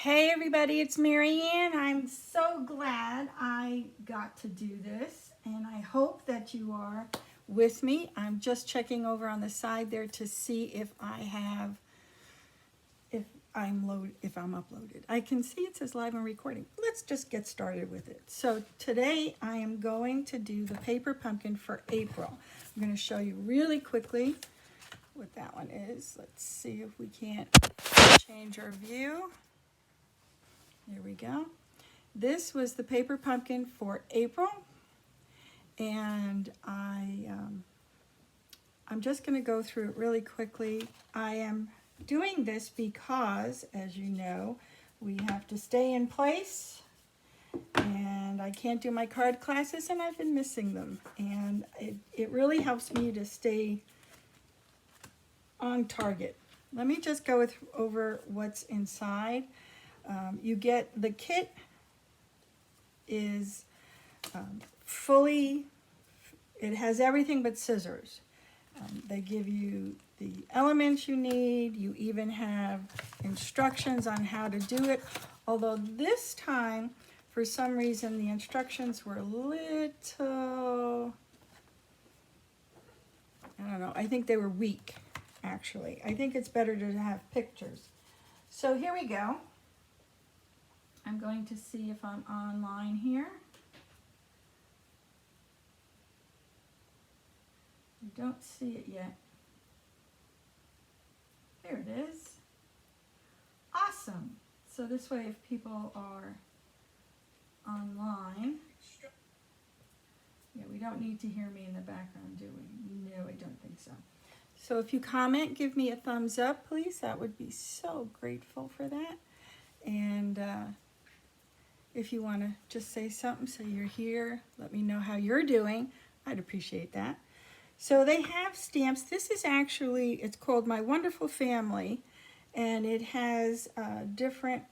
Hey everybody, it's Maryanne. I'm so glad I got to do this, and I hope that you are with me. I'm just checking over on the side there to see if I'm uploaded. I can see it says live and recording. Let's just get started with it. So today I am going to do the paper pumpkin for April. I'm going to show you really quickly what that one is. Let's see if we can't change our view. Here we go. This was the paper pumpkin for April, and I'm just going to go through it really quickly. I am doing this because, as you know, we have to stay in place, and I can't do my card classes, and I've been missing them, and it really helps me to stay on target. Let me just go over what's inside. You get the kit is fully, it has everything but scissors. They give you the elements you need. You even have instructions on how to do it. Although this time, for some reason, the instructions were a little, I don't know, I think they were weak, actually. I think it's better to have pictures. So here we go. I'm going to see if I'm online here. I don't see it yet. There it is. Awesome. So this way, if people are online, yeah, we don't need to hear me in the background, do we? No, I don't think so. So if you comment, give me a thumbs up, please. That would be so grateful for that. And if you want to just say something, say you're here, let me know how you're doing. I'd appreciate that. So they have stamps. This is actually, it's called My Wonderful Family, and it has different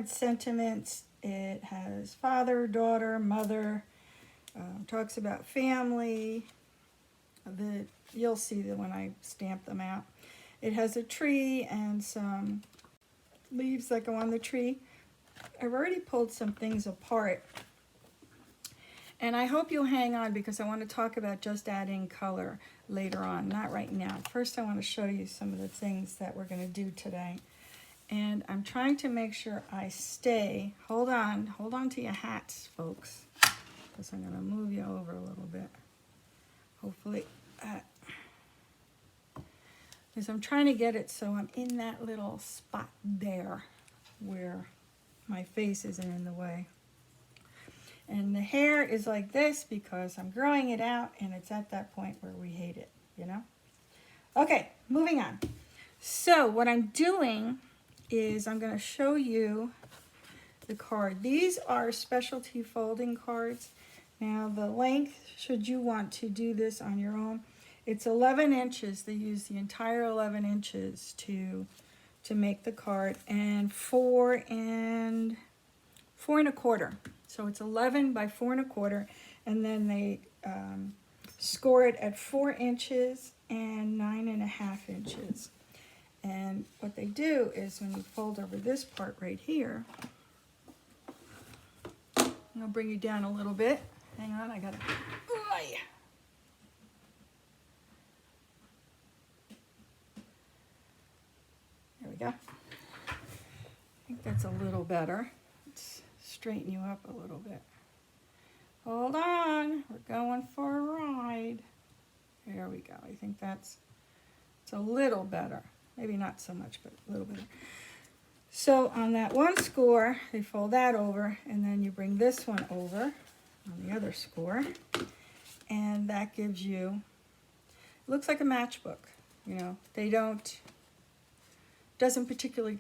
sentiments. It has father, daughter, mother, talks about family. You'll see that when I stamp them out. It has a tree and some leaves that go on the tree. I've already pulled some things apart, and I hope you'll hang on because I want to talk about just adding color later on, not right now. First, I want to show you some of the things that we're going to do today, and I'm trying to make sure I stay. Hold on to your hats, folks, because I'm going to move you over a little bit. Hopefully, because I'm trying to get it so I'm in that little spot there where my face isn't in the way. And the hair is like this because I'm growing it out, and it's at that point where we hate it, you know? Okay, moving on. So what I'm doing is I'm going to show you the card. These are specialty folding cards. Now the length, should you want to do this on your own, it's 11 inches. They use the entire 11 inches to make the card, and 4 1/4. So it's 11 by 4 1/4, and then they score it at 4 inches and 9 1/2 inches. And what they do is when you fold over this part right here, I'll bring you down a little bit. Hang on, I gotta. There we go. I think that's a little better. Let's straighten you up a little bit. Hold on, we're going for a ride. There we go. I think it's a little better. Maybe not so much, but a little better. So on that one score, they fold that over, and then you bring this one over on the other score, and that gives you, it looks like a matchbook. You know, doesn't particularly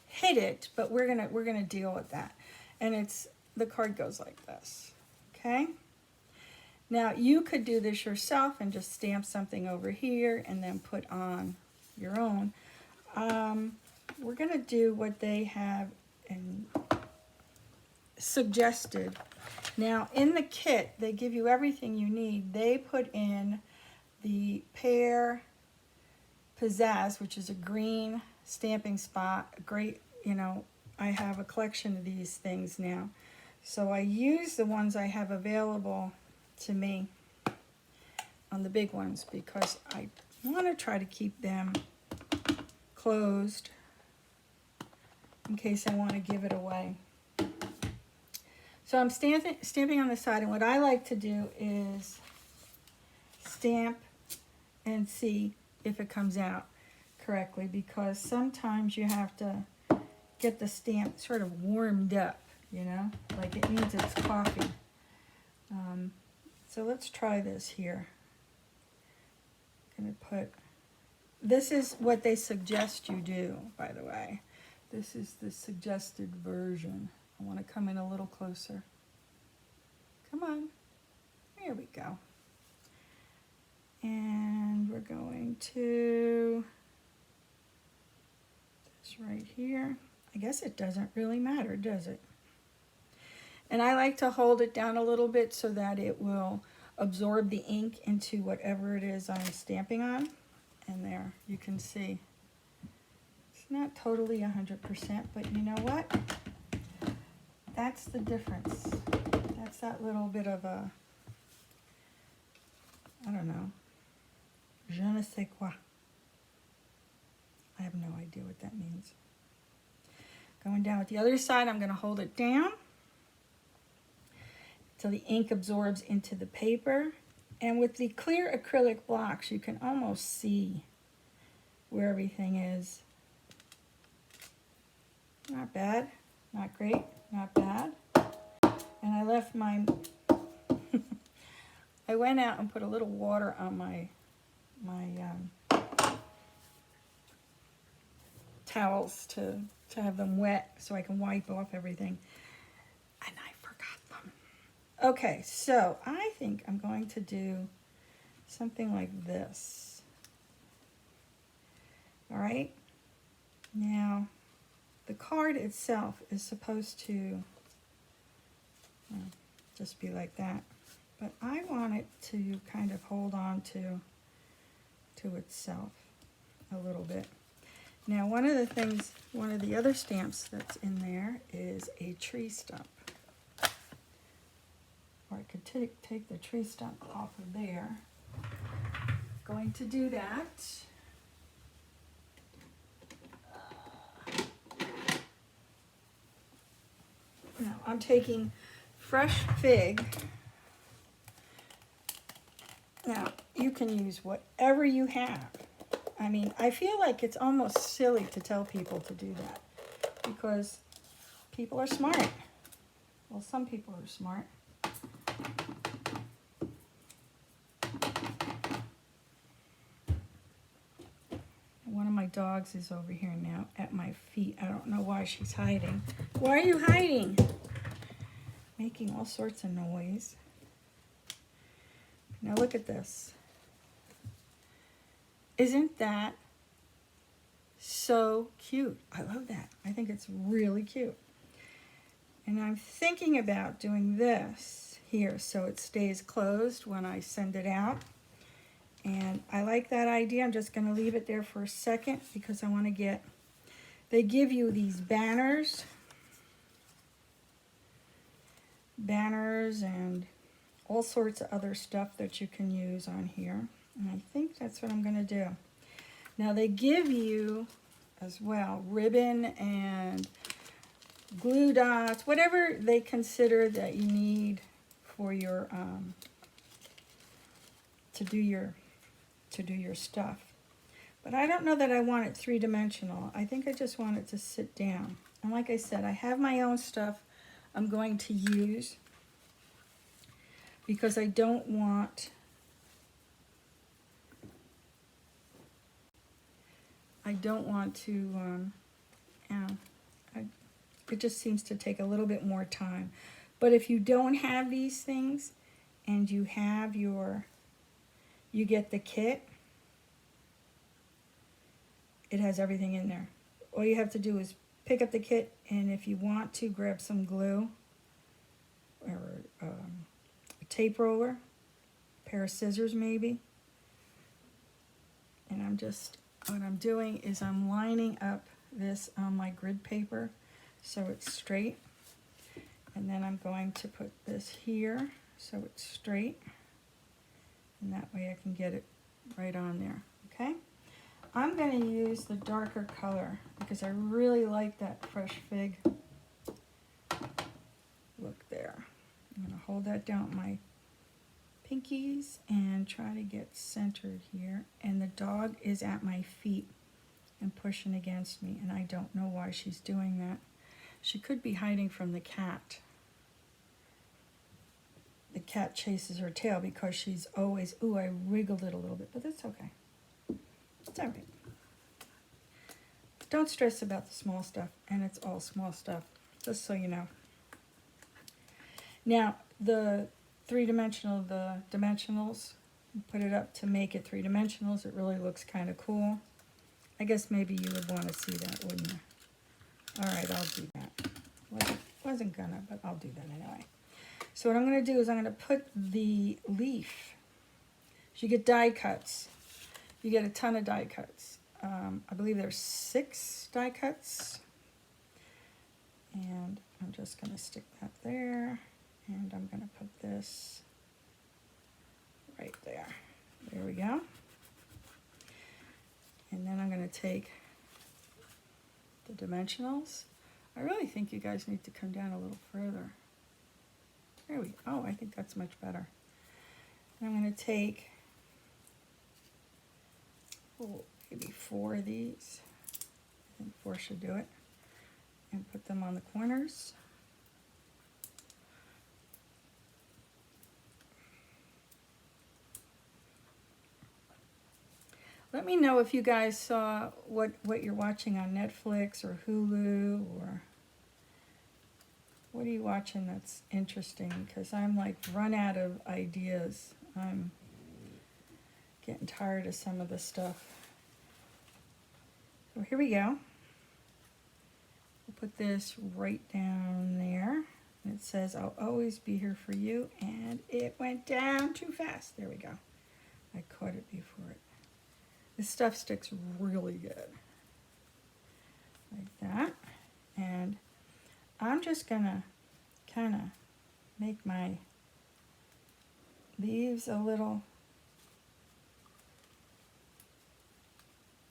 hit it, but we're gonna deal with that. And the card goes like this, okay? Now you could do this yourself and just stamp something over here and then put on your own. We're gonna do what they have suggested. Now in the kit, they give you everything you need. They put in the pear Pizzazz, which is a green stamping spot. Great, you know, I have a collection of these things now. So I use the ones I have available to me on the big ones because I want to try to keep them closed in case I want to give it away. So I'm stamping on the side, and what I like to do is stamp and see if it comes out correctly, because sometimes you have to get the stamp sort of warmed up, you know, like it needs its coffee. So let's try this here. I'm gonna put, this is what they suggest you do, by the way. This is the suggested version. I want to come in a little closer. Come on. There we go. And we're going to this right here. I guess it doesn't really matter, does it? And I like to hold it down a little bit so that it will absorb the ink into whatever it is I'm stamping on. And there, you can see. It's not totally 100%, but you know what? That's the difference. That's that little bit of a, I don't know, je ne sais quoi. I have no idea what that means. Going down with the other side, I'm going to hold it down till the ink absorbs into the paper. And with the clear acrylic blocks, you can almost see where everything is. Not bad, not great, not bad. And I left my, I went out and put a little water on my towels to have them wet so I can wipe off everything. And I forgot them. Okay, so I think I'm going to do something like this. All right, now the card itself is supposed to just be like that, but I want it to kind of hold on to itself a little bit. Now, one of the other stamps that's in there is a tree stump. Or I could take the tree stump off of there. Going to do that. Now, I'm taking fresh fig. Now, you can use whatever you have. I mean, I feel like it's almost silly to tell people to do that because people are smart. Well, some people are smart. One of my dogs is over here now at my feet. I don't know why she's hiding. Why are you hiding? Making all sorts of noise. Now look at this. Isn't that so cute? I love that. I think it's really cute. And I'm thinking about doing this here so it stays closed when I send it out. And I like that idea. I'm just going to leave it there for a second because I want to get, they give you these banners and all sorts of other stuff that you can use on here. And I think that's what I'm going to do. Now they give you as well ribbon and glue dots, whatever they consider that you need for your to do your stuff. But I don't know that I want it three-dimensional. I think I just want it to sit down. And like I said, I have my own stuff I'm going to use because I don't want to, it just seems to take a little bit more time. But if you don't have these things and you have you get the kit, it has everything in there. All you have to do is pick up the kit, and if you want to, grab some glue or a tape roller, a pair of scissors maybe. And I'm just what I'm doing is I'm lining up this on my grid paper so it's straight. And then I'm going to put this here so it's straight. And that way I can get it right on there, okay? I'm going to use the darker color because I really like that fresh fig look there. I'm going to hold that down with my pinkies and try to get centered here. And the dog is at my feet and pushing against me, and I don't know why she's doing that. She could be hiding from the cat. The cat chases her tail because she's always, ooh, I wriggled it a little bit, but that's okay. It's all right. Don't stress about the small stuff, and it's all small stuff, just so you know. Now, the three-dimensional, the dimensionals, put it up to make it three-dimensionals. It really looks kind of cool. I guess maybe you would want to see that, wouldn't you? All right, I'll do that. Wasn't gonna, but I'll do that anyway. So what I'm going to do is I'm going to put the leaf. You get die cuts. You get a ton of die cuts. I believe there's 6 die cuts. And I'm just going to stick that there. And I'm going to put this right there. There we go. And then I'm going to take the dimensionals. I really think you guys need to come down a little further. There we go. Oh, I think that's much better. And I'm going to take maybe 4 of these. I think 4 should do it. And put them on the corners. Let me know if you guys saw what you're watching on Netflix or Hulu, or what are you watching that's interesting, because I'm like run out of ideas. I'm getting tired of some of the stuff. So here we go. We'll put this right down there. And it says, I'll always be here for you. And it went down too fast. There we go. I caught it before it. This stuff sticks really good. Like that. And I'm just going to kind of make my leaves a little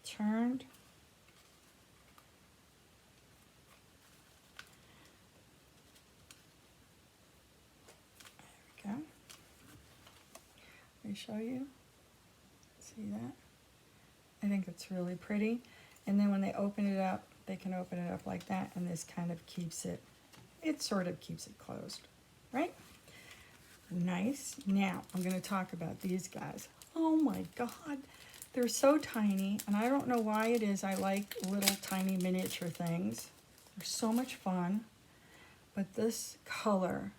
turned. There we go. Let me show you. See that? I think it's really pretty. And then when they open it up, they can open it up like that, and this kind of keeps it, it sort of keeps it closed, right? Nice. Now, I'm going to talk about these guys. Oh my God. They're so tiny, and I don't know why it is I like little tiny miniature things. They're so much fun, but this color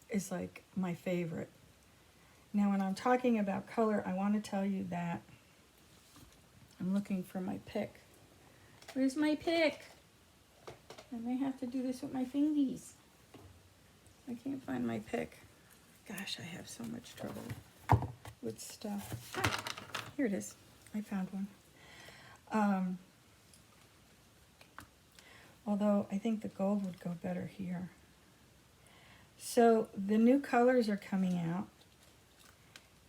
is like my favorite. Now, when I'm talking about color, I want to tell you that I'm looking for my pick. Where's my pick? I may have to do this with my fingies. I can't find my pick. Gosh, I have so much trouble with stuff. Ah, here it is. I found one. Although I think the gold would go better here. So the new colors are coming out,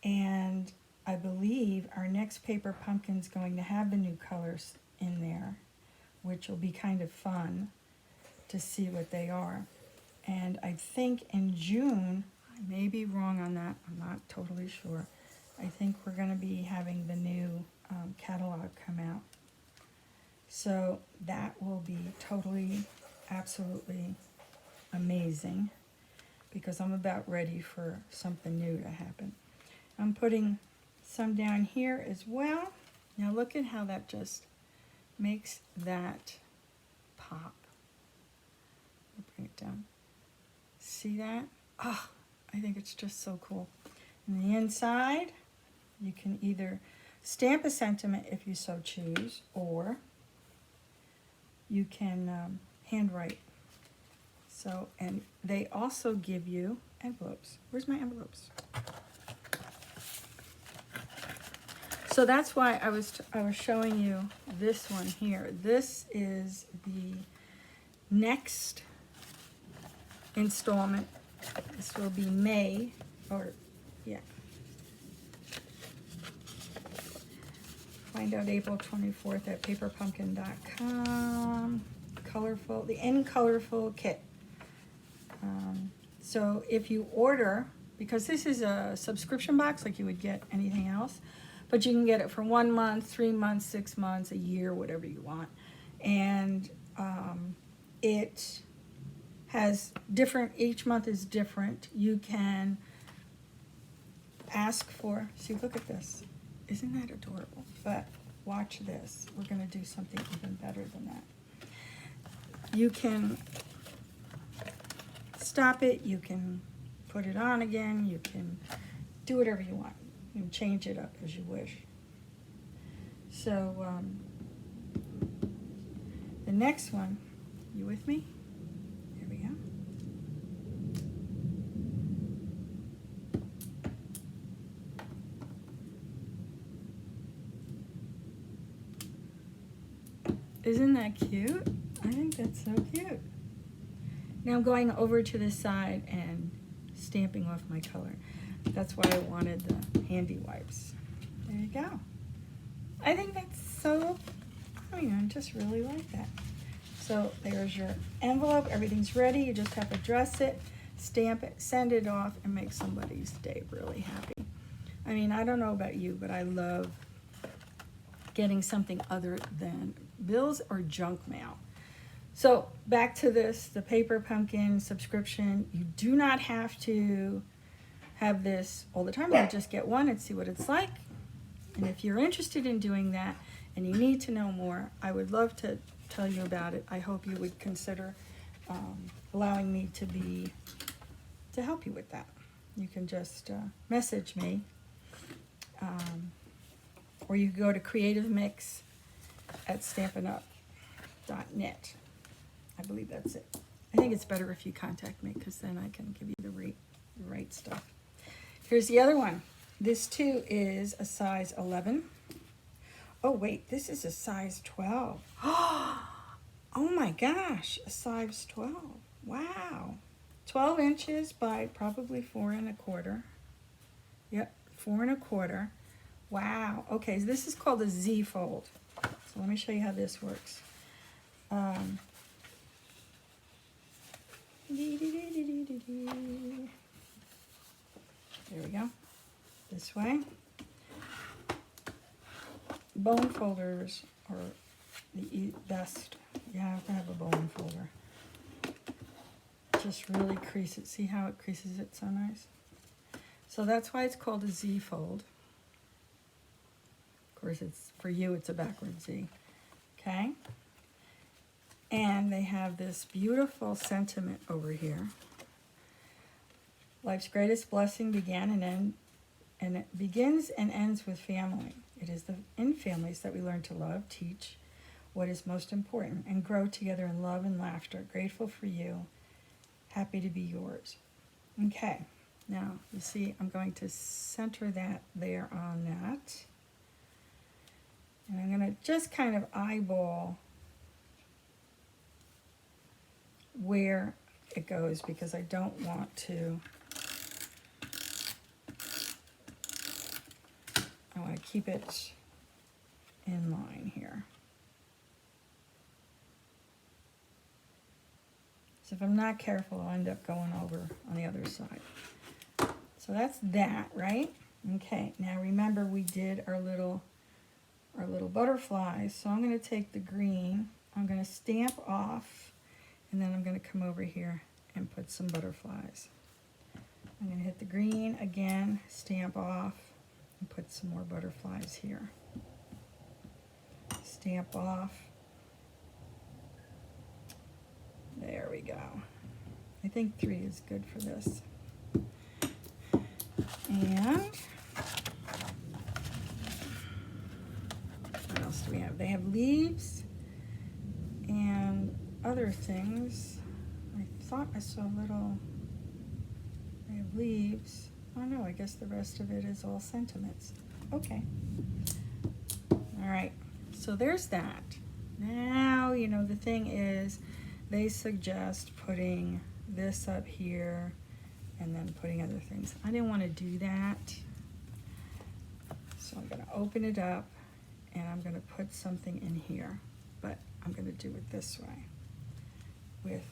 and I believe our next paper pumpkin's going to have the new colors in there, which will be kind of fun to see what they are. And I think in June, I may be wrong on that, I'm not totally sure, I think we're going to be having the new catalog come out. So that will be totally, absolutely amazing, because I'm about ready for something new to happen. I'm putting some down here as well. Now look at how that just makes that pop. I'll bring it down. See that? Oh, I think it's just so cool. And the inside, you can either stamp a sentiment if you so choose, or you can handwrite. So, and they also give you envelopes. Where's my envelopes? So that's why I was showing you this one here. This is the next installment. This will be May, or yeah. Find out April 24th at paperpumpkin.com. Colorful, the N Colorful Kit. So if you order, because this is a subscription box like you would get anything else, but you can get it for 1 month, 3 months, 6 months, a year, whatever you want. And it has different, each month is different. You can ask for, see, look at this. Isn't that adorable? But watch this. We're going to do something even better than that. You can stop it. You can put it on again. You can do whatever you want. You can change it up as you wish. So the next one, you with me? Here we go. Isn't that cute? I think that's so cute. Now I'm going over to the side and stamping off my color. That's why I wanted the handy wipes. There you go. I think that's so, I just really like that. So there's your envelope. Everything's ready. You just have to dress it, stamp it, send it off, and make somebody's day really happy. I don't know about you, but I love getting something other than bills or junk mail. So back to this, the Paper Pumpkin subscription. You do not have to have this all the time. You just get one and see what it's like. And if you're interested in doing that and you need to know more, I would love to tell you about it. I hope you would consider allowing me to help you with that. You can just message me, or you can go to Creative Mix at stampinup.net. I believe that's it. I think it's better if you contact me, because then I can give you the right stuff. Here's the other one. This too is a size 11. Oh wait, this is a size 12. Oh my gosh, a size 12. Wow. 12 inches by probably 4 1/4. Yep, 4 1/4. Wow. Okay, so this is called a Z fold. So let me show you how this works. There we go. This way. Bone folders are the best. You have to have a bone folder. Just really crease it. See how it creases it so nice? So that's why it's called a Z fold. Of course, it's for you, it's a backward Z. Okay? And they have this beautiful sentiment over here. Life's greatest blessing begins and ends with family. It is in families that we learn to love, teach what is most important, and grow together in love and laughter. Grateful for you. Happy to be yours. Okay. Now, you see, I'm going to center that there on that. And I'm going to just kind of eyeball where it goes, because I don't want to, I want to keep it in line here. So if I'm not careful, I'll end up going over on the other side. So that's that, right? Okay, now remember we did our little butterflies. So I'm going to take the green, I'm going to stamp off, and then I'm going to come over here and put some butterflies. I'm going to hit the green again, stamp off, and put some more butterflies here. Stamp off. There we go. I think 3 is good for this. And what else do we have? They have leaves and other things. I thought I saw little, they have leaves. Oh no, I guess the rest of it is all sentiments. Okay. right, so there's that. Now, you know, the thing is, they suggest putting this up here and then putting other things. I didn't want to do that. So I'm going to open it up and I'm going to put something in here. But I'm going to do it this way with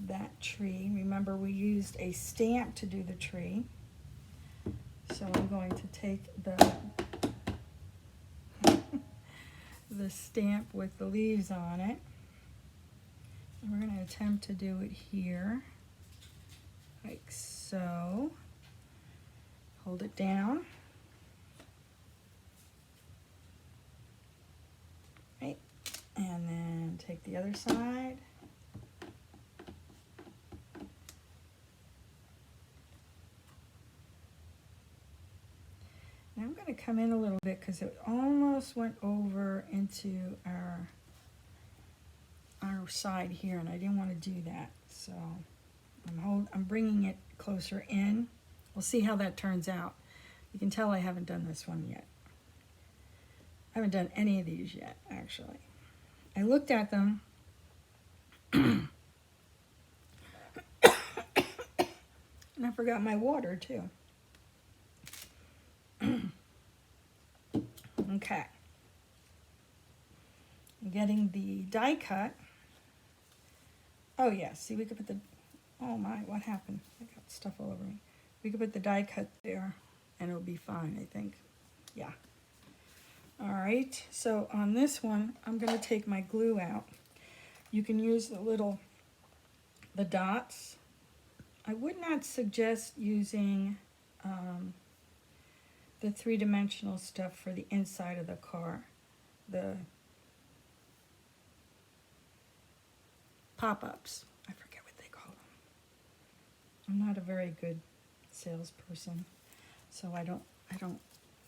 that tree. Remember, we used a stamp to do the tree. So I'm going to take the stamp with the leaves on it. And we're going to attempt to do it here, like so. Hold it down. Right. And then take the other side. Now I'm going to come in a little bit because it almost went over into our side here, and I didn't want to do that. So I'm bringing it closer in. We'll see how that turns out. You can tell I haven't done this one yet. I haven't done any of these yet, actually. I looked at them. And I forgot my water, too. Okay. I'm getting the die cut. Oh, yeah. See, we could put the... Oh, my. What happened? I got stuff all over me. We could put the die cut there, and it'll be fine, I think. Yeah. All right. So on this one, I'm going to take my glue out. You can use the dots. I would not suggest using the three-dimensional stuff for the inside of the car. The pop-ups. I forget what they call them. I'm not a very good salesperson, so I don't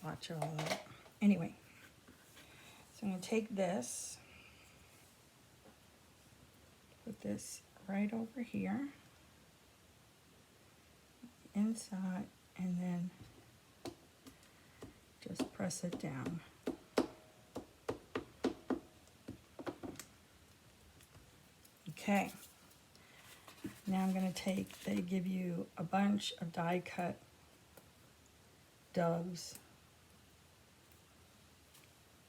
watch all of that. Anyway, so I'm going to take this, put this right over here, inside, and then just press it down. Okay. Now I'm going to take, they give you a bunch of die cut doves.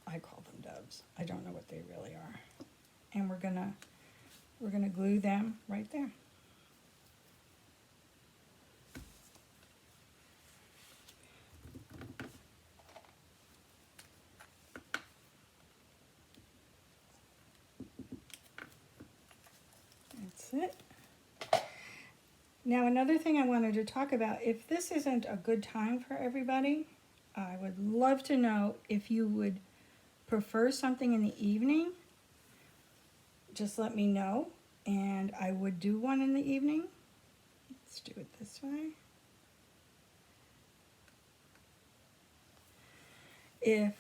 I call them doves. I don't know what they really are. And we're gonna glue them right there. That's it. Now, another thing I wanted to talk about, if this isn't a good time for everybody, I would love to know if you would prefer something in the evening. Just let me know, and I would do one in the evening. Let's do it this way. If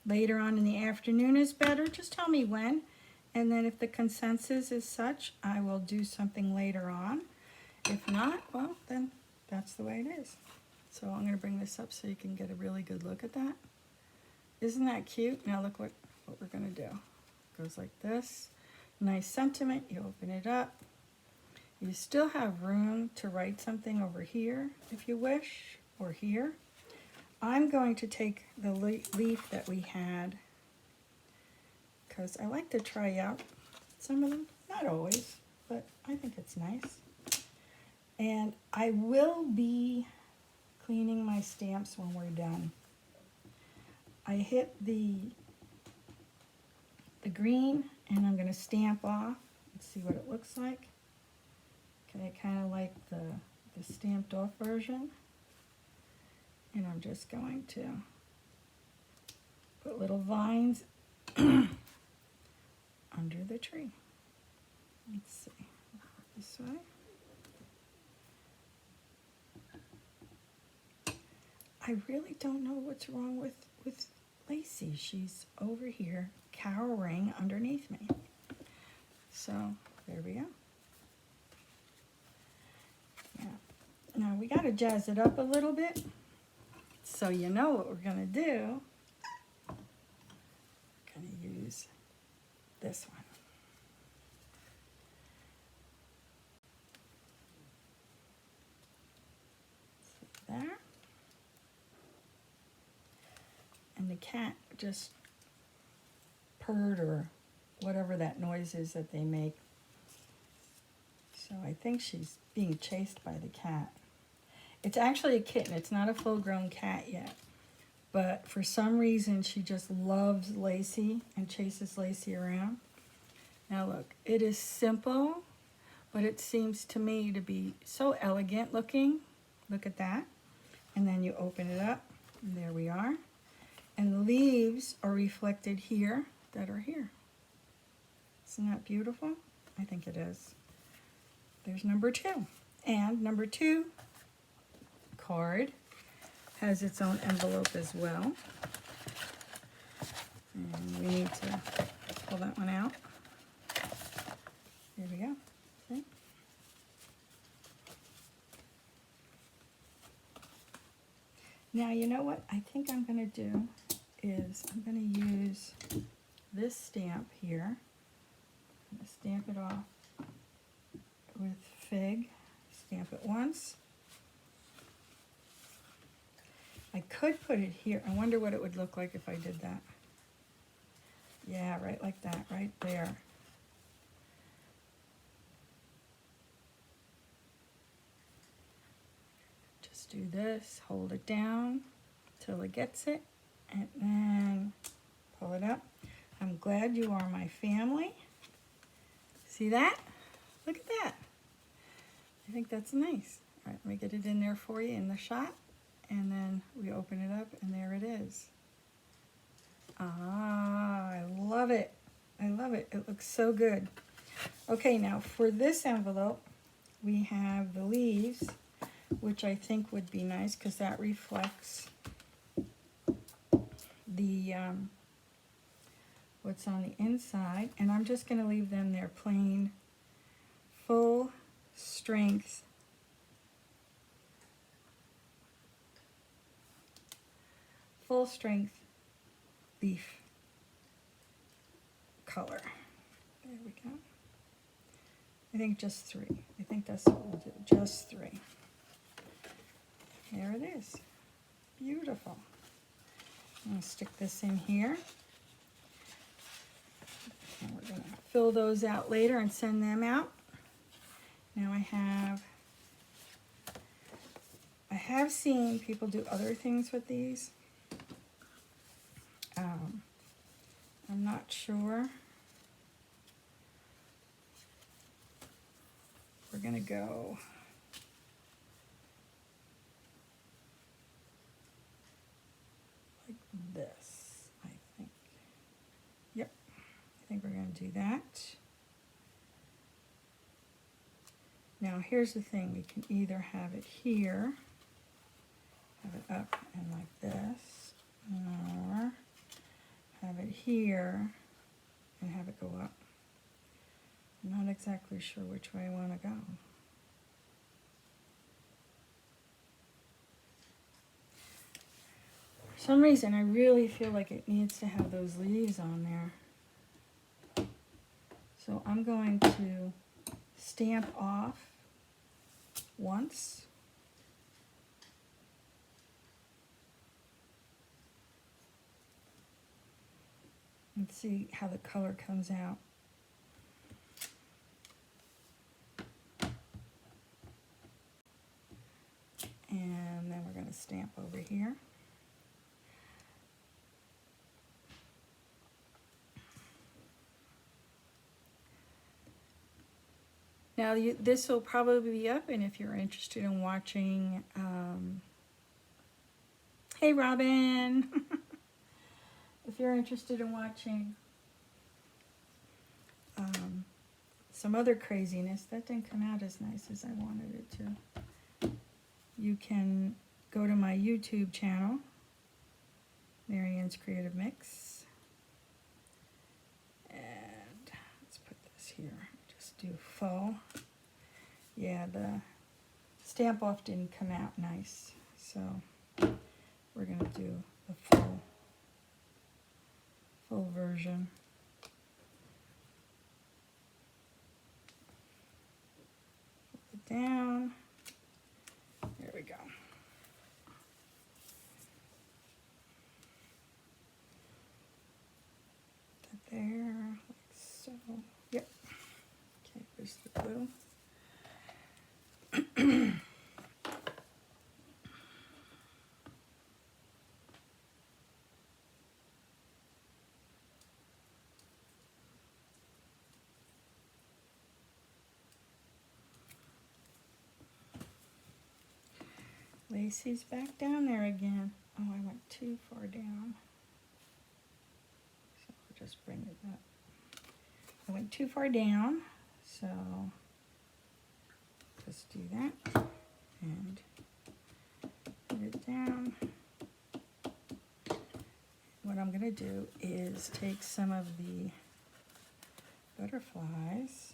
later on in the afternoon is better, just tell me when. And then if the consensus is such, I will do something later on. If not, well, then that's the way it is. So I'm going to bring this up so you can get a really good look at that. Isn't that cute? Now look what we're going to do. It goes like this. Nice sentiment. You open it up. You still have room to write something over here if you wish, or here. I'm going to take the leaf that we had, because I like to try out some of them. Not always, but I think it's nice. And I will be cleaning my stamps when we're done. I hit the green, and I'm going to stamp off and see what it looks like. Okay, I kind of like the stamped off version. And I'm just going to put little vines under the tree. Let's see, this way. I really don't know what's wrong with Lacey. She's over here cowering underneath me. So there we go. Yeah. Now we got to jazz it up a little bit. Let's So you know what we're going to do. We're going to use this one. There. And the cat just purred, or whatever that noise is that they make. So I think she's being chased by the cat. It's actually a kitten. It's not a full-grown cat yet. But for some reason, she just loves Lacey and chases Lacey around. Now look, it is simple, but it seems to me to be so elegant looking. Look at that. And then you open it up, and there we are. And the leaves are reflected here that are here. Isn't that beautiful? I think it is. There's number 2. And number 2 card has its own envelope as well. And we need to pull that one out. There we go. See? Now, you know what I think I'm going to do is I'm going to use this stamp here. I'm going to stamp it off with Fig. Stamp it once. I could put it here. I wonder what it would look like if I did that. Yeah, right like that, right there. Just do this, hold it down till it gets it, and then pull it up. I'm glad you are my family. See that? Look at that. I think that's nice. All right, let me get it in there for you in the shot. And then we open it up, and there it is. Ah, I love it. I love it. It looks so good. Okay, now for this envelope, we have the leaves, which I think would be nice because that reflects the what's on the inside. And I'm just going to leave them there plain, full strength leaf color. There we go. I think just 3. I think that's what we'll do. Just 3. There it is. Beautiful. I'm going to stick this in here. And we're going to fill those out later and send them out. Now I have seen people do other things with these. I'm not sure. We're going to go like this, I think. Yep, I think we're going to do that. Now here's the thing, we can either have it here, have it up and like this, or have it here and have it go up. I'm not exactly sure which way I want to go. For some reason, I really feel like it needs to have those leaves on there. So I'm going to stamp off once. And see how the color comes out. And then we're going to stamp over here. Now this will probably be up, and if you're interested in watching, hey Robin, if you're interested in watching some other craziness, that didn't come out as nice as I wanted it to. You can go to my YouTube channel, Maryanne's Creative Mix, and let's put this here. Just do full. Yeah, the stamp off didn't come out nice, so we're going to do the full version. Pull it down. There we go. Put that there, like so. Yep. Okay, there's the glue. Lacey's back down there again. Oh, I went too far down. So I'll just bring it up. I went too far down, so just do that and put it down. What I'm going to do is take some of the butterflies,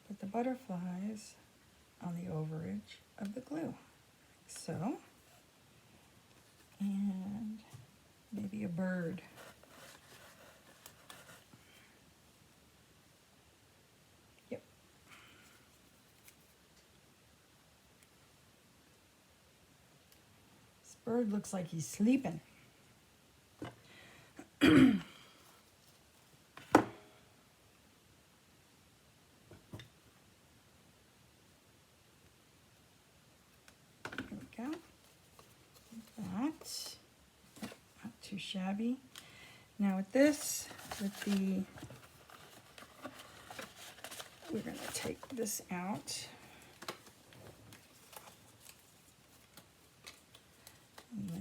put the butterflies on the overage of the glue, like so, and maybe a bird. Yep. This bird looks like he's sleeping. Not too shabby. Now with this, we're going to take this out.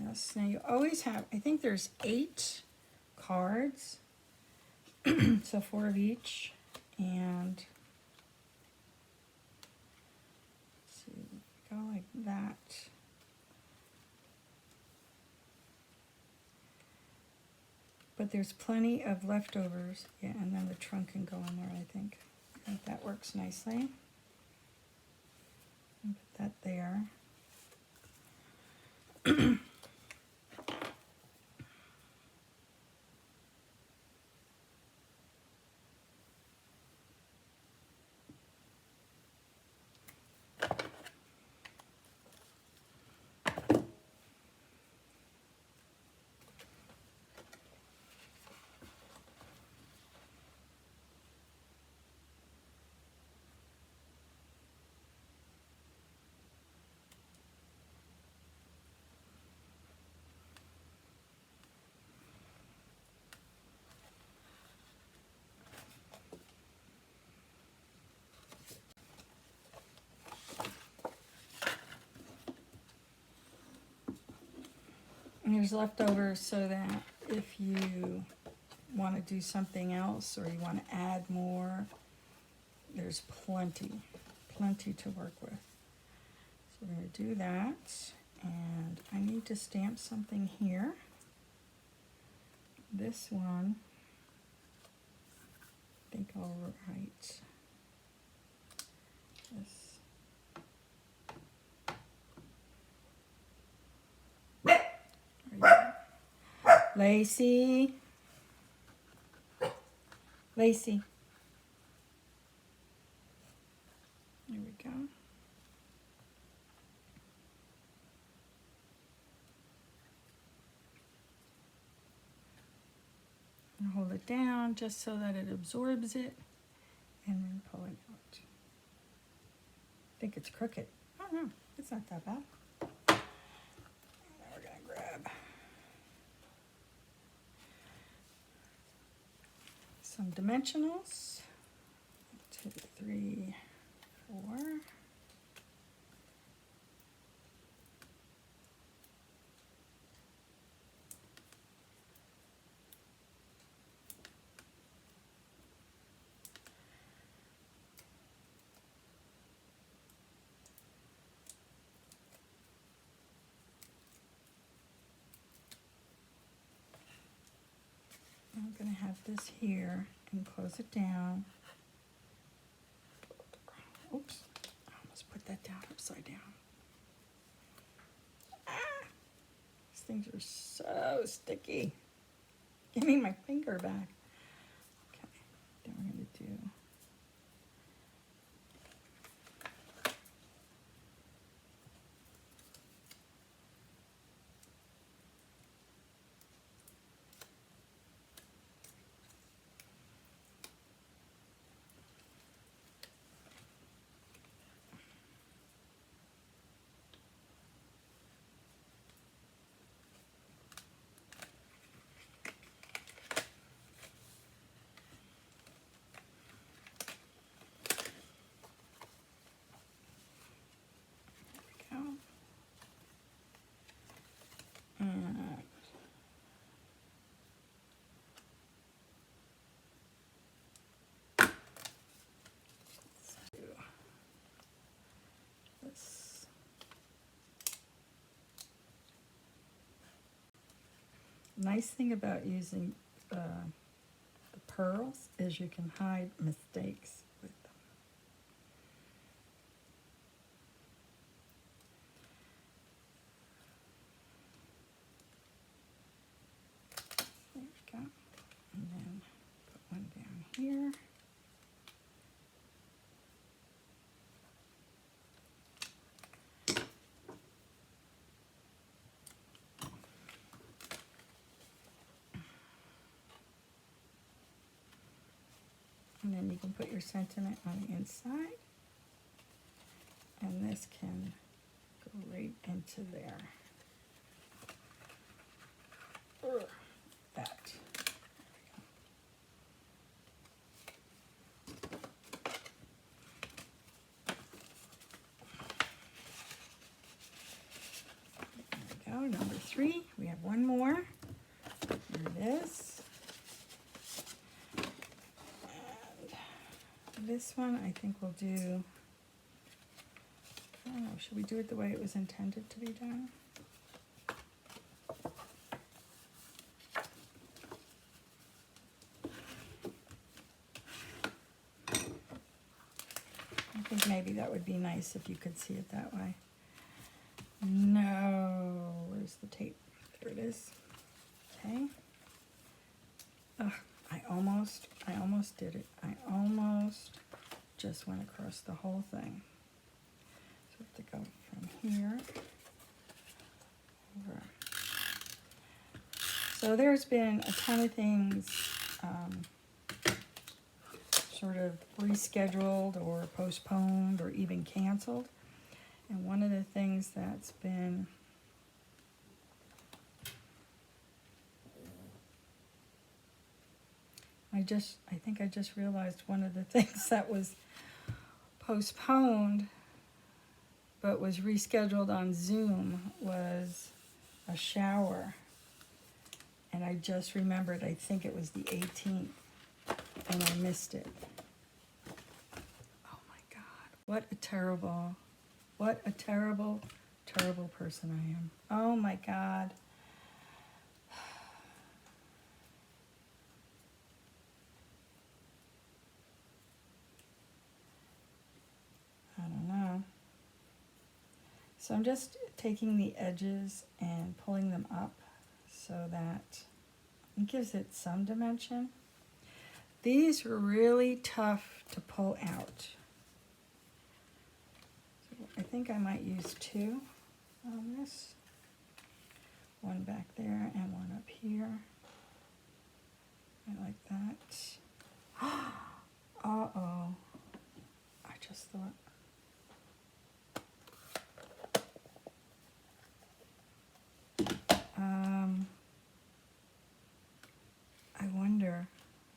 Yes, now you always have, I think there's 8 cards, so 4 of each, and let's see, go like that. But there's plenty of leftovers. Yeah, and then the trunk can go in there, I think. I think that works nicely. Put that there. And there's leftovers so that if you want to do something else or you want to add more, there's plenty to work with. So we're going to do that, and I need to stamp something here. This one, I think I'll write this. Lacey. Lacey. There we go. And hold it down just so that it absorbs it, and then pull it out. I think it's crooked. Oh no, it's not that bad. Now we're gonna grab some dimensionals. 2, 3, 4. I'm going to have this here and close it down. Oops, I almost put that down upside down. Ah, things are so sticky. Give me my finger back. Okay, then we're going to do... Nice thing about using the pearls is you can hide mistakes with them. There we go. And then put one down here. And then you can put your sentiment on the inside. And this can go right into there. That. There we go, number 3. We have one more. There it is. This one I think we'll do, I don't know, should we do it the way it was intended to be done? I think maybe that would be nice if you could see it that way. No, where's the tape? There it is. Okay. Ugh. I almost did it. I almost just went across the whole thing. So I have to go from here over. So there's been a ton of things sort of rescheduled or postponed or even canceled. And one of the things that's been I think I just realized one of the things that was postponed but was rescheduled on Zoom was a shower. And I just remembered, I think it was the 18th, and I missed it. Oh my God, what a terrible, terrible person I am. Oh my God. I don't know. So I'm just taking the edges and pulling them up so that it gives it some dimension. These are really tough to pull out. So I think I might use 2 on this. One back there and one up here. I like that. Uh-oh. I just thought. I wonder,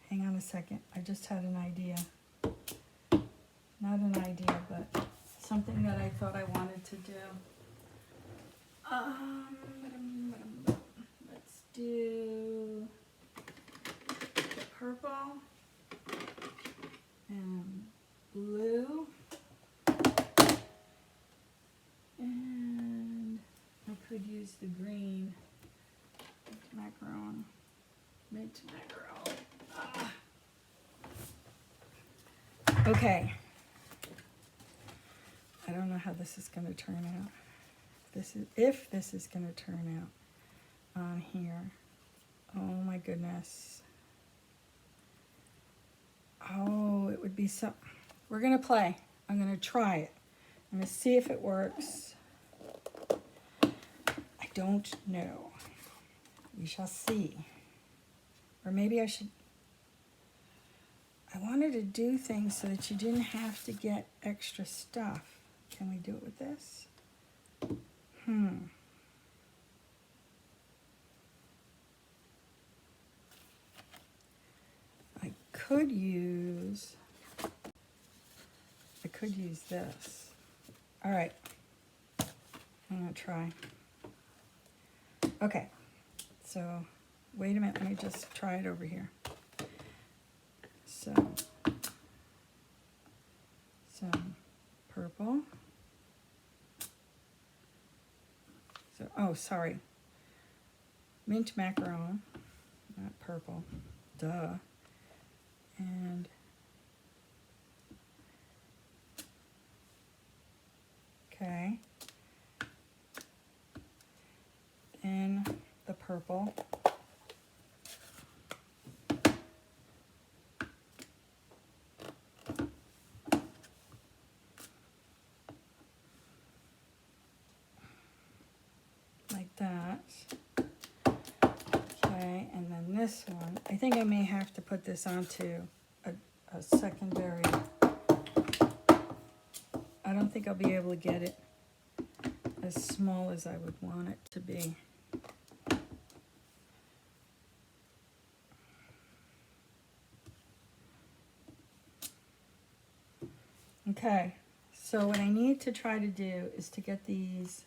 hang on a second, I just had an idea. Not an idea, but something that I thought I wanted to do. Let's do purple and blue. And I could use the green. Macaron. Mint macaron. Ah. Okay. I don't know how this is going to turn out. If this is going to turn out. on here. Oh my goodness. Oh, it would be so. We're going to play. I'm going to try it. I'm going to see if it works. I don't know. We shall see. Or maybe I should. I wanted to do things so that you didn't have to get extra stuff. Can we do it with this? I could use this. All right. I'm going to try. Okay. So, wait a minute. Let me just try it over here. So, some purple. So, oh, sorry. Mint macaron, not purple. Duh. And okay. And the purple. Like that. Okay, and then this one. I think I may have to put this onto a secondary. I don't think I'll be able to get it as small as I would want it to be. Okay, so what I need to try to do is to get these.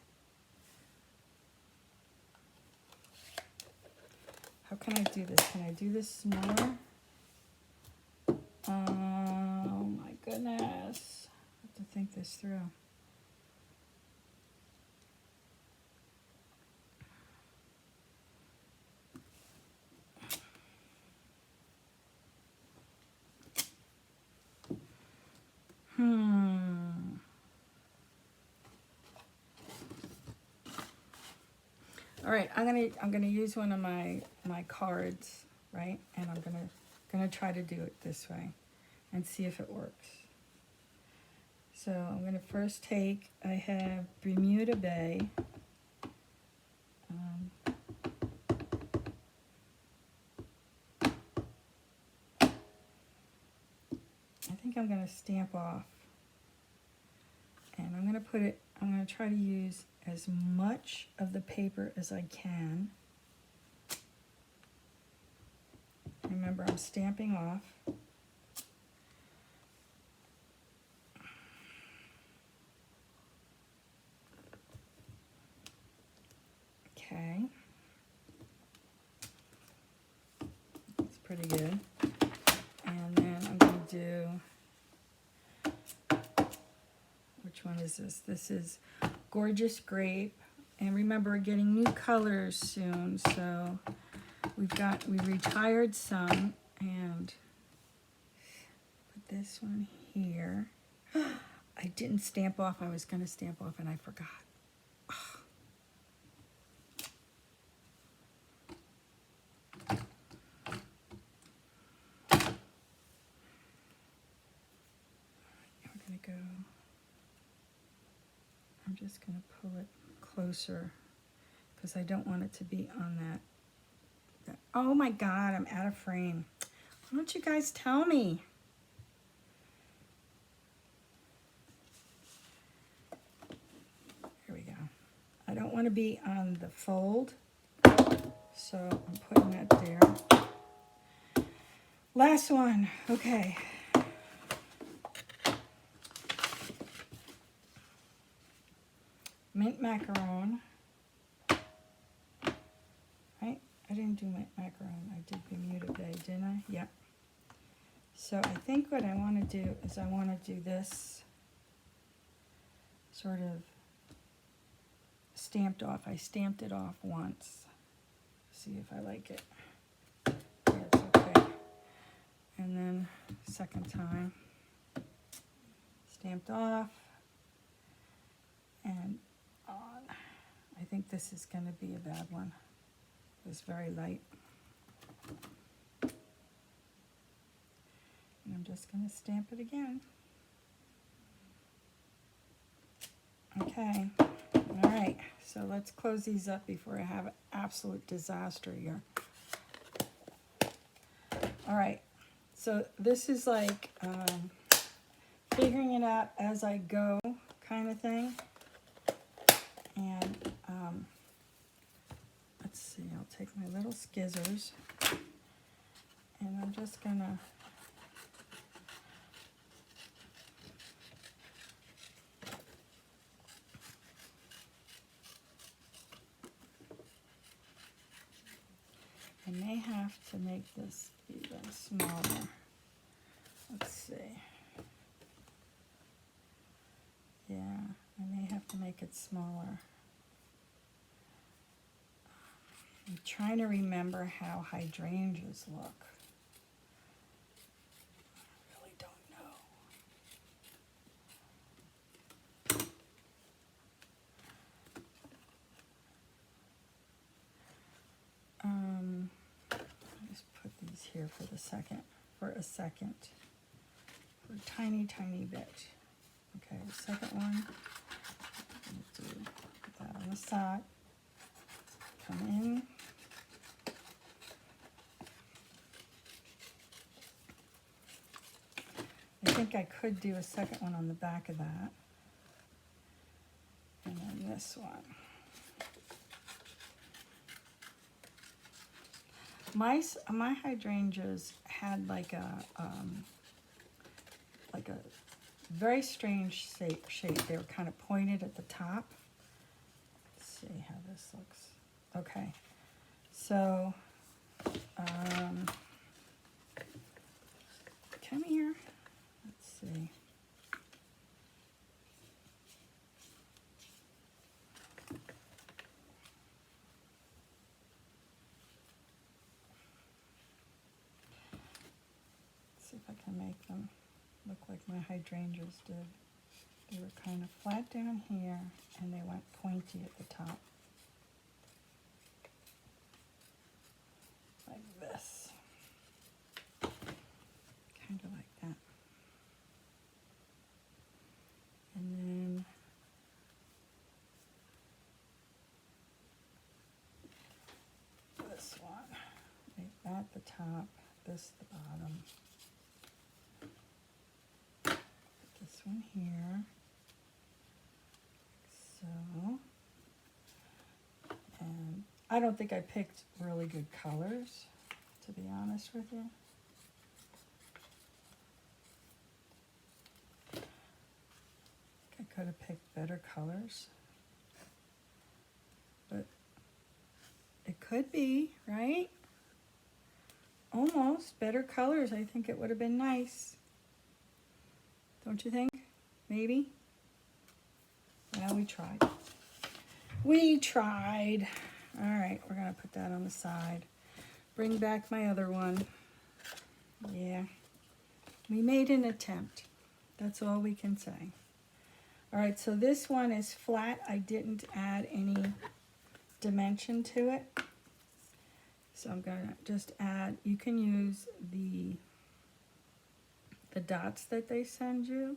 How can I do this? Can I do this smaller? Oh my goodness. I have to think this through. All right, I'm gonna use one of my cards, right? And I'm gonna try to do it this way and see if it works. So I'm gonna first take. I have Bermuda Bay. I think I'm gonna stamp off, and I'm gonna put it. I'm gonna try to use as much of the paper as I can. Remember, I'm stamping off. Okay. That's pretty good. And then I'm going to do, which one is this? This is Gorgeous Grape. And remember, we're getting new colors soon, so we retired some, and put this one here. I didn't stamp off. I was going to stamp off, and I forgot. I'm just going to pull it closer because I don't want it to be on that. Oh my God, I'm out of frame. Why don't you guys tell me? Here we go. I don't want to be on the fold, so I'm putting that there. Last one. Okay. Mint macaron. Right? I didn't do mint macaron. I did Bermuda Bay, didn't I? Yep. So I think what I want to do is I want to do this sort of stamped off. I stamped it off once. See if I like it. Yeah, it's okay. And then second time, stamped off and on. I think this is going to be a bad one. It's very light. And I'm just going to stamp it again. Okay, all right, so let's close these up before I have an absolute disaster here. All right, so this is like figuring it out as I go kind of thing. And let's see, I'll take my little skizzers and I'm just gonna I may have to make this even smaller. Let's see. Yeah, I may have to make it smaller. I'm trying to remember how hydrangeas look. I really don't know. I'll just put these here for a second, for a tiny, tiny bit. Okay, the second one, do that on the side, come in, I think I could do a second one on the back of that, and then this one. My hydrangeas had like a very strange shape. They were kind of pointed at the top. Let's see how this looks. Okay, so come here. Let's see. See if I can make them look like my hydrangeas did. They were kind of flat down here and they went pointy at the top. Like this. Kind of like that. And then this one. Make that the top, this the bottom. This one here. So, and I don't think I picked really good colors, to be honest with you. I could have picked better colors, but it could be, right? Almost better colors. I think it would have been nice. Don't you think? Maybe? Well, we tried. We tried. All right, we're going to put that on the side. Bring back my other one. Yeah. We made an attempt. That's all we can say. All right, so this one is flat. I didn't add any dimension to it. So I'm going to just add, you can use the dots that they send you,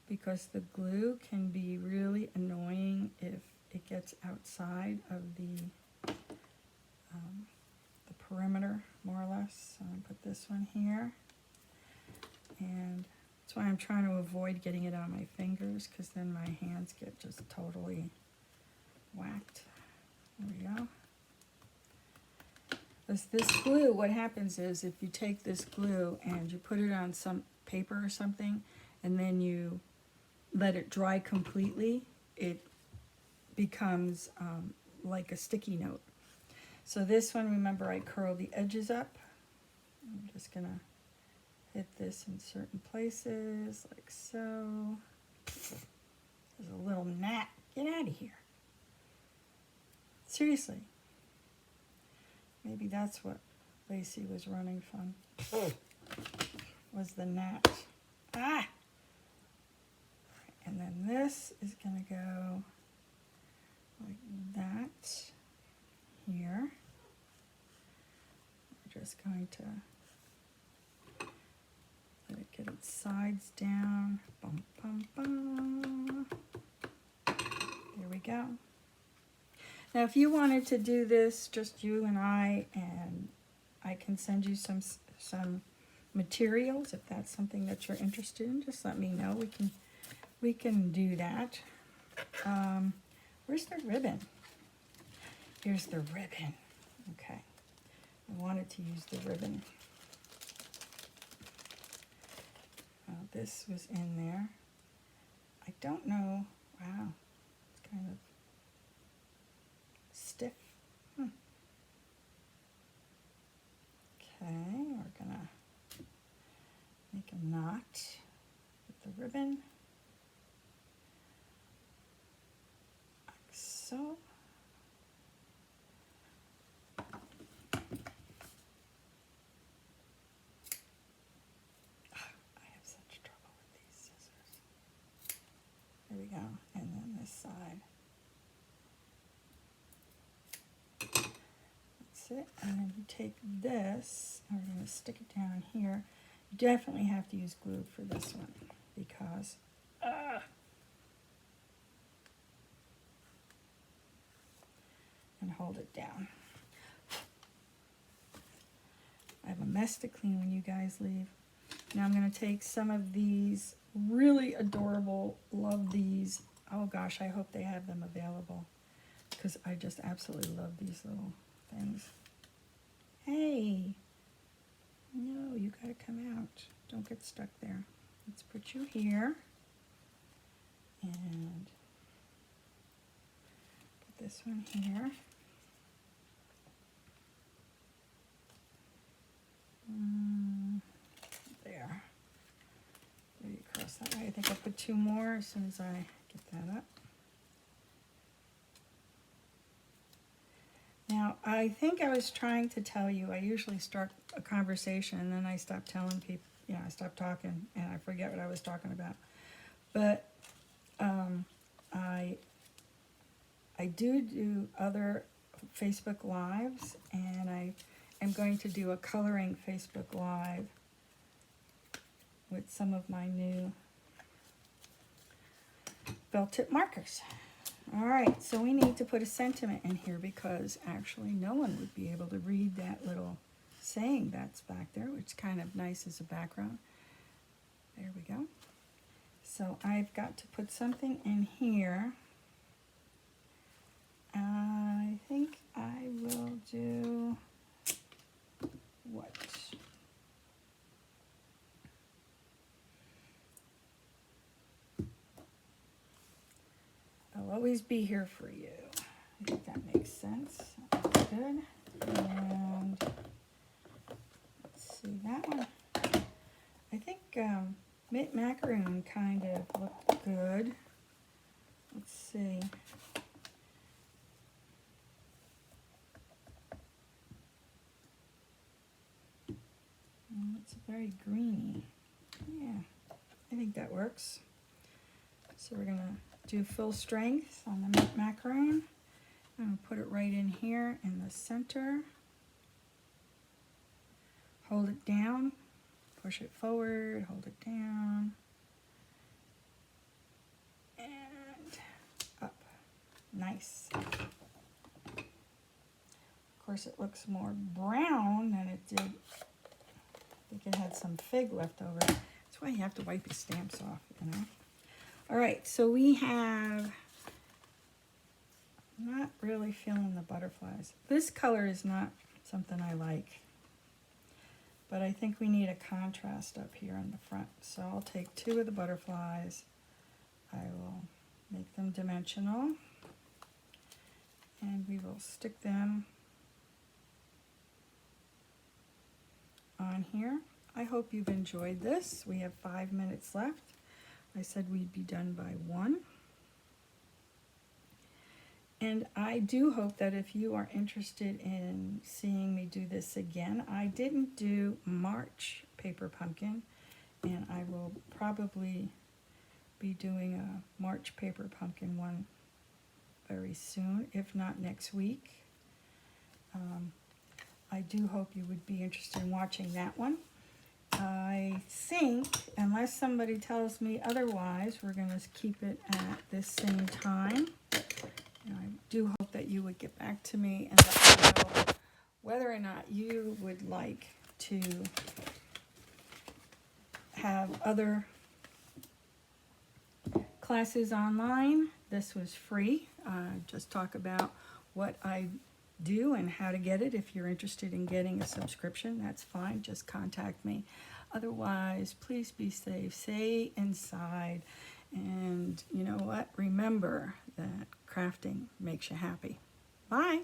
because the glue can be really annoying if it gets outside of the perimeter, more or less. So I'm going to put this one here. And that's why I'm trying to avoid getting it on my fingers, because then my hands get just totally whacked. There we go. This glue, what happens is if you take this glue and you put it on some paper or something, and then you let it dry completely, it becomes like a sticky note. So this one, remember, I curl the edges up. I'm just gonna hit this in certain places, like so. There's a little gnat. Get out of here. Seriously. Maybe that's what Lacey was running from. Was the gnat. Ah! And then this is going to go like that here. just going to let it get its sides down. Bum, bum, bum. There we go. Now, if you wanted to do this, just you and I can send you some materials if that's something that you're interested in. Just let me know. We can do that. Where's the ribbon? Here's the ribbon. Okay. I wanted to use the ribbon. This was in there. I don't know. Wow. It's kind of stiff. Okay, we're gonna make a knot with the ribbon, like so. I have such trouble with these scissors. There we go, and then this side. It, and then you take this, and we're going to stick it down here. You definitely have to use glue for this one because and hold it down. I have a mess to clean when you guys leave. Now I'm going to take some of these really adorable, love these. Oh gosh, I hope they have them available because I just absolutely love these little things. Hey, no, you gotta come out. Don't get stuck there. Let's put you here and put this one here. There. Maybe cross that way. I think I'll put two more as soon as I get that up. Now, I think I was trying to tell you, I usually start a conversation and then I stop telling people, I stop talking and I forget what I was talking about. But I do other Facebook Lives, and I am going to do a coloring Facebook Live with some of my new felt tip markers. All right, so we need to put a sentiment in here because actually no one would be able to read that little saying that's back there, which is kind of nice as a background. There we go. So I've got to put something in here. I think I will do what? I'll always be here for you. I think that makes sense. That's good. And let's see that one. I think mint macaroon kind of looked good. Let's see. It's very greeny. Yeah, I think that works. So we're gonna do full strength on the mint macaroon. I'm gonna put it right in here in the center. Hold it down, push it forward, hold it down, and up. Nice. Of course, it looks more brown than it did. I think it had some fig left over. That's why you have to wipe your stamps off, you know. All right, so we have, I'm not really feeling the butterflies. This color is not something I like, but I think we need a contrast up here in the front. So I'll take two of the butterflies. I will make them dimensional, and we will stick them on here. I hope you've enjoyed this. We have 5 minutes left. I said we'd be done by 1. And I do hope that if you are interested in seeing me do this again, I didn't do March paper pumpkin, and I will probably be doing a March paper pumpkin one very soon, if not next week. I do hope you would be interested in watching that one. I think, unless somebody tells me otherwise, we're going to keep it at this same time. And I do hope that you would get back to me and let me know whether or not you would like to have other classes online. This was free. Just talk about what I do and how to get it. If you're interested in getting a subscription, that's fine. Just contact me. Otherwise, please be safe. Stay inside. And you know what? Remember that crafting makes you happy. Bye.